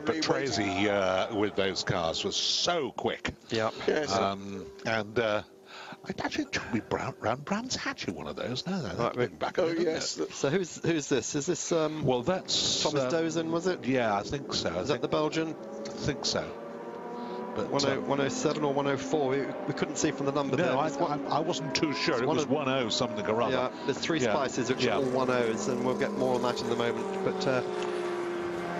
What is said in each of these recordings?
But Tracy with those cars was so quick. Yeah. Yes. I actually took me round Brands Hatch in one of those. No, Right, back. Oh yes. So who's this? Is this well, that's Thomas Dozin, was it? Yeah, I think so. Is that the Belgian? I think so. But 107 or 104? We couldn't see from the number there. No, I wasn't too sure. It was 10 something or other. Yeah, there's three Spices which are all 10s, and we'll get more on that in a moment. But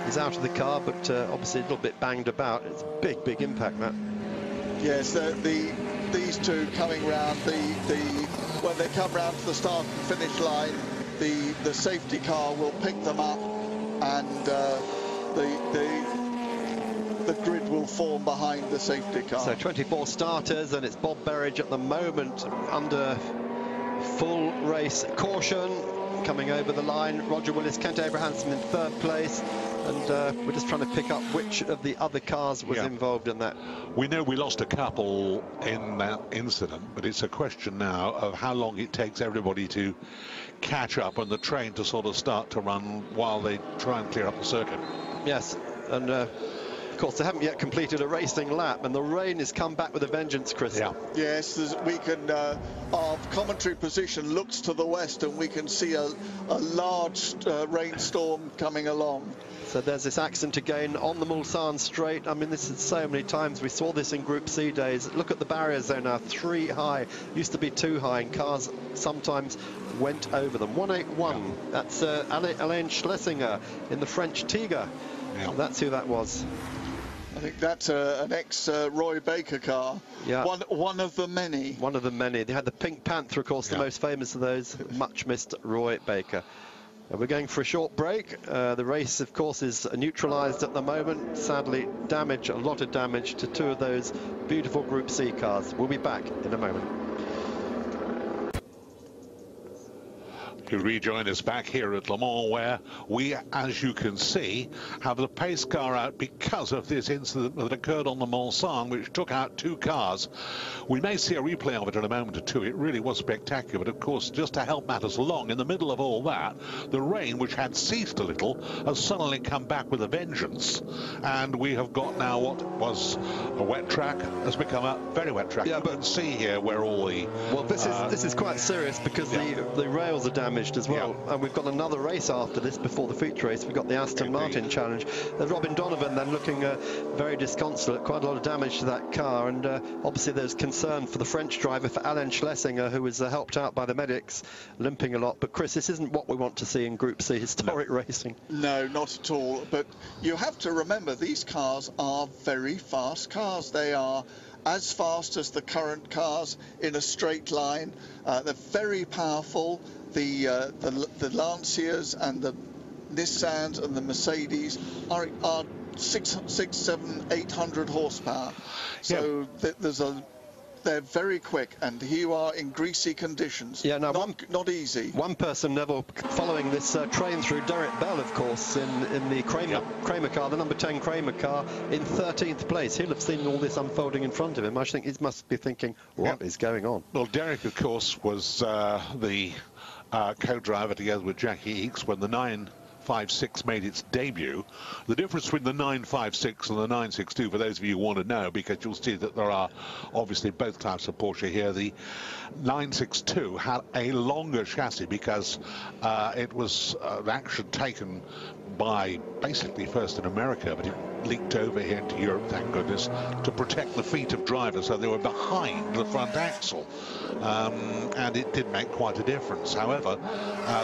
he's out of the car, but obviously a little bit banged about. It's a big impact, that. Yes, these two coming round when they come round to the start and finish line, the safety car will pick them up, and the grid will form behind the safety car. So 24 starters, and it's Bob Berridge at the moment under full race caution coming over the line. Roger Willis, Kent Abrahamson in third place. And we're just trying to pick up which of the other cars was involved in that. We know we lost a couple in that incident, but it's a question now of how long it takes everybody to catch up and the train to sort of start to run while they try and clear up the circuit. Yes, and of course they haven't yet completed a racing lap, and the rain has come back with a vengeance, Chris. Yeah. Yes, we can. Our commentary position looks to the west, and we can see a large rainstorm coming along. So there's this accident again on the Mulsanne straight. I mean, this is so many times. We saw this in Group C days. Look at the barriers there now, 3 high. Used to be 2 high, and cars sometimes went over them. 181, that's Alain Schlesinger in the French Tiger. Yeah. That's who that was. I think that's an ex-Roy Baker car. Yeah. One of the many. One of the many. They had the Pink Panther, of course, the most famous of those. Much missed Roy Baker. We're going for a short break. The race, of course, is neutralised at the moment. Sadly, a lot of damage to 2 of those beautiful Group C cars. We'll be back in a moment. You rejoin us back here at Le Mans, where we, as you can see, have the pace car out because of this incident that occurred on the Mulsanne, which took out 2 cars. We may see a replay of it in a moment or two. It really was spectacular, but of course, just to help matters along, in the middle of all that, the rain, which had ceased a little, has suddenly come back with a vengeance, and we have got now what was a wet track has become a very wet track. Yeah, but see here where all the this is quite serious, because the rails are damaged as well, and we've got another race after this before the feature race. We've got the Aston Martin Challenge. Robin Donovan then looking very disconsolate, quite a lot of damage to that car, and obviously there's concern for the French driver, for Alain Schlesinger, who was helped out by the medics, limping a lot. But Chris, this isn't what we want to see in Group C historic racing. No, not at all. But you have to remember, these cars are very fast cars. They are as fast as the current cars in a straight line. They're very powerful. The Lancias and the Nissans and the Mercedes are 600, 700, 800 horsepower. So they're very quick, and here you are in greasy conditions. Yeah, now not easy. One person, Neville, following this train through, Derek Bell, of course, in the Kramer car, the number 10 Kramer car, in 13th place. He'll have seen all this unfolding in front of him. I think he must be thinking, what is going on? Well, Derek, of course, was the co-driver together with Jackie Ickx when the 956 made its debut. The difference between the 956 and the 962, for those of you who want to know, because you'll see that there are obviously both types of Porsche here. The 962 had a longer chassis because it was an action taken by basically first in America, but it leaked over here into Europe, thank goodness, to protect the feet of drivers, so they were behind the front axle, and it did make quite a difference. However,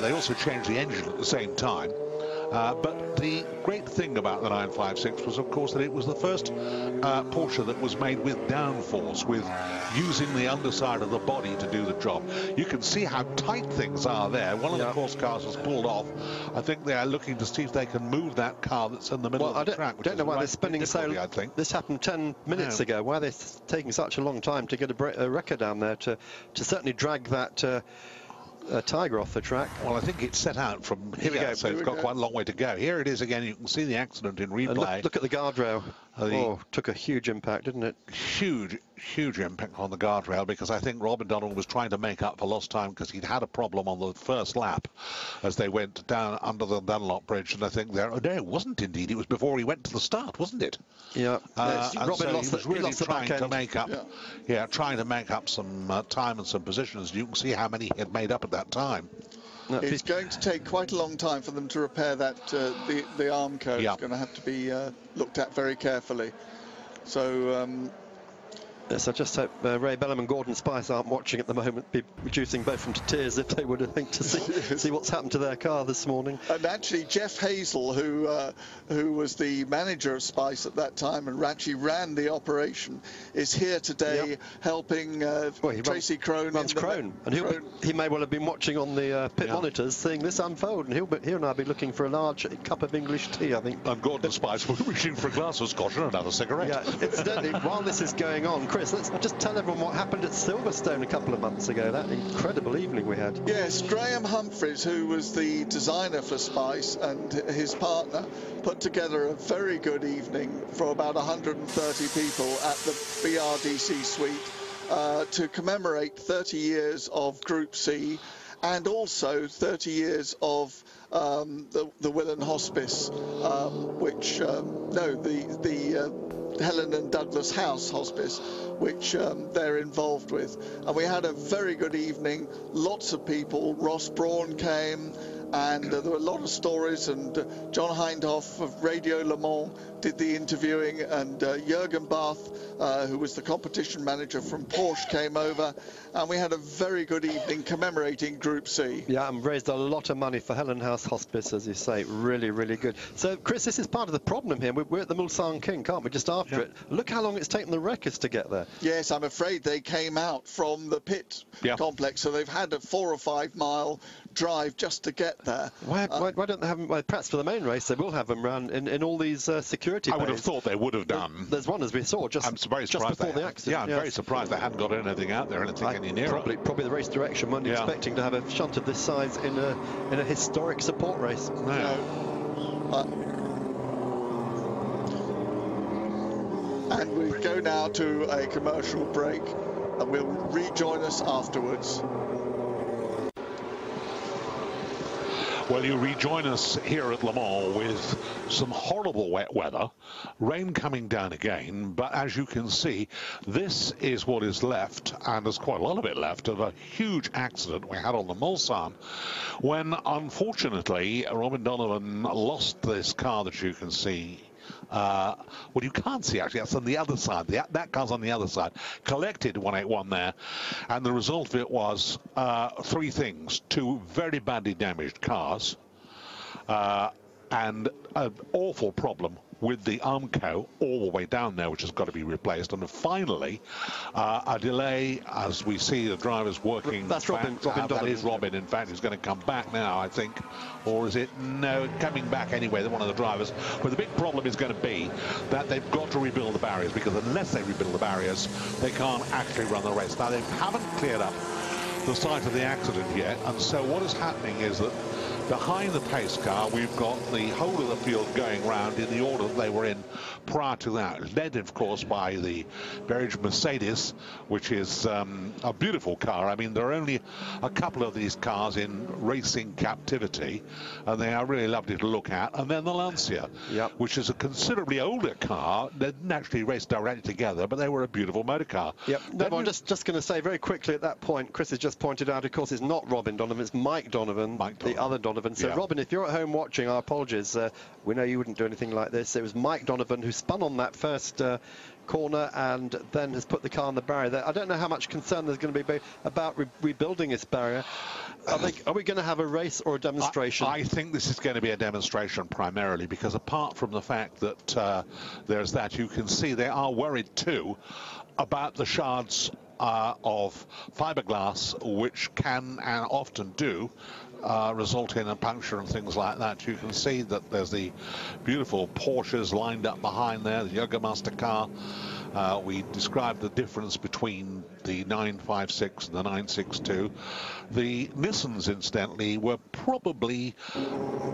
they also changed the engine at the same time. But the great thing about the 956 was, of course, that it was the first Porsche that was made with downforce, with using the underside of the body to do the job. You can see how tight things are there. One of the course cars was pulled off. I think they are looking to see if they can move that car that's in the middle of the track. I don't know why they're spending so. I think this happened 10 minutes ago. Why are they taking such a long time to get a wrecker down there to certainly drag that Tiger off the track? Well, I think it's set out from here. We go. So it's got quite a long way to go. Here it is again. You can see the accident in replay. Look at the guardrail. Took a huge impact, didn't it? Huge impact on the guardrail, because I think Robin Donovan was trying to make up for lost time because he'd had a problem on the first lap as they went down under the Dunlop Bridge, and I think no, it wasn't indeed. It was before he went to the start, wasn't it? Yeah. Robin was really trying to make up, trying to make up some time and some positions. You can see how many he had made up at that time. No, it's going to take quite a long time for them to repair that. The arm code is going to have to be looked at very carefully. So yes, I just hope Ray Bellham and Gordon Spice aren't watching at the moment, be reducing both from to tears if they would, I think, to see what's happened to their car this morning. And actually, Jeff Hazel, who was the manager of Spice at that time and actually ran the operation, is here today helping Tracy Crone. Runs Crone, and he may well have been watching on the pit monitors, seeing this unfold, and he'll now be looking for a large cup of English tea, I think. And Gordon Spice will be reaching for a glass of scotch and another cigarette. Yeah, incidentally, while this is going on, Chris, let's just tell everyone what happened at Silverstone a couple of months ago, that incredible evening we had. Yes, Graham Humphreys, who was the designer for Spice, and his partner put together a very good evening for about 130 people at the BRDC suite to commemorate 30 years of Group C and also 30 years of the Willen Hospice, the Helen and Douglas House Hospice, which they're involved with. And we had a very good evening, lots of people. Ross Brawn came, and there were a lot of stories, and John Hindhoff of Radio Le Mans did the interviewing, and Jürgen Barth, who was the competition manager from Porsche, came over, and we had a very good evening commemorating Group C. Yeah, and raised a lot of money for Helen House Hospice, as you say. Really, really good. So, Chris, this is part of the problem here. We're at the Mulsanne King, can't we, just after it? Look how long it's taken the wreckers to get there. Yes, I'm afraid they came out from the pit complex, so they've had a 4 or 5 mile drive just to get there. Why don't they have them, perhaps for the main race, they will have them run in all these security bays. I would have thought they would have done. There's one, as we saw, just before the accident. Yeah, I'm very surprised they hadn't got anything out there, anything any nearer. Probably the race direction weren't expecting to have a shunt of this size in a historic support race. And we go now to a commercial break, and we'll rejoin us afterwards. Well, you rejoin us here at Le Mans with some horrible wet weather, rain coming down again, but as you can see, this is what is left, and there's quite a lot of it left, of a huge accident we had on the Mulsanne, when, unfortunately, Robin Donovan lost this car that you can see. Well, you can't see, actually. That's on the other side. That car's on the other side. Collected 181 there. And the result of it was 3 things. 2 very badly damaged cars. And an awful problem with the Armco all the way down there, which has got to be replaced. And finally, a delay as we see the drivers working. That's Robin Donovan. That is Robin, in fact, who's going to come back now, I think. Or is it? No, coming back anyway, one of the drivers. But the big problem is going to be that they've got to rebuild the barriers, because unless they rebuild the barriers, they can't actually run the race. Now, they haven't cleared up the site of the accident yet, and so what is happening is that behind the pace car, we've got the whole of the field going round in the order that they were in prior to that, led, of course, by the Berridge Mercedes, which is a beautiful car. I mean, there are only a couple of these cars in racing captivity, and they are really lovely to look at. And then the Lancia, which is a considerably older car. They didn't actually race directly together, but they were a beautiful motor car. I'm just going to say very quickly at that point, Chris has just pointed out, of course, it's not Robin Donovan, it's Mike Donovan, the other Donovan. So, Robin, if you're at home watching, our apologies. We know you wouldn't do anything like this. It was Mike Donovan who spun on that first corner and then has put the car on the barrier there. I don't know how much concern there's going to be about rebuilding this barrier. Are we going to have a race or a demonstration? I think this is going to be a demonstration primarily, because apart from the fact that there's that, you can see they are worried too about the shards of fiberglass, which can and often do result in a puncture and things like that. You can see that there's the beautiful Porsches lined up behind there, the Jägermeister car. We described the difference between the 956 and the 962. The Nissans, incidentally, were probably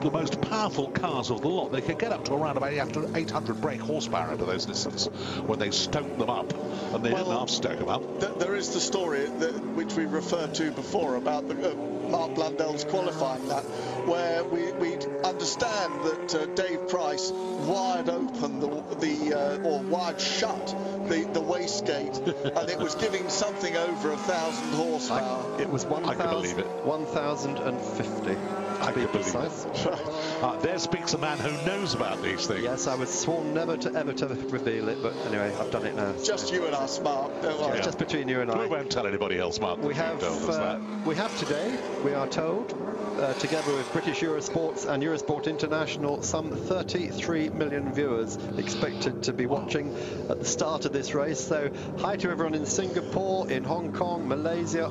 the most powerful cars of the lot. They could get up to around about 800 brake horsepower into those Nissans when they stoked them up, and they didn't half stoke them up. There is the story which we referred to before about Mark Blundell's qualifying lap, where we understand that Dave Price wired open or wired shut the wastegate, and it was giving something over 1,000 horsepower. It was 1,050. I can believe it. There speaks a man who knows about these things. Yes, I was sworn never to ever to reveal it, but anyway, I've done it now. Just you and us, Mark. Don't worry. Just between you and I. We won't tell anybody else, Mark. We have today, we are told, together with British Eurosports and Eurosport International, some 33 million viewers expected to be watching at the start of this race. So hi to everyone in Singapore, in Hong Kong, Malaysia,